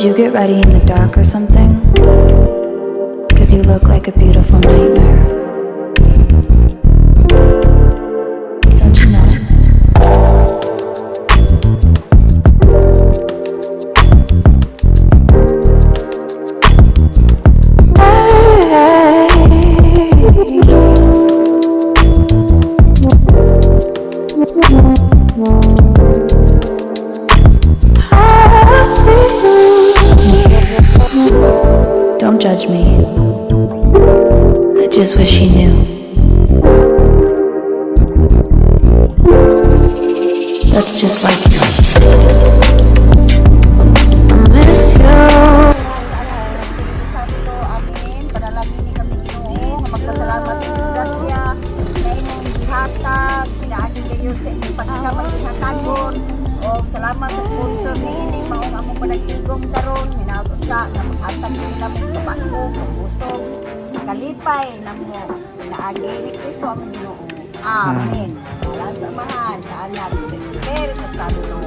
Did you get ready in the dark or something? 'Cause you look like a beautiful nightmare. Don't you know? Don't judge me. I just wish you knew. That's just like you. I miss you. Sabi ko, amin, panalangin ni kami Ginoo, nga magpasalamat sa grasya, na inyong gihatag, pinaagin kayo sa inyong pagkakapagihatagon, o salamat sa sponsor ni ini, maong among panagligong karon, hinagod ka, na maghatag ng lamang kabasog, pusog, kalipay, na mo, pinaagin ni Kristo aming Ginoo. Amen. Walang samahan sa anak, sa Espiritu Santo.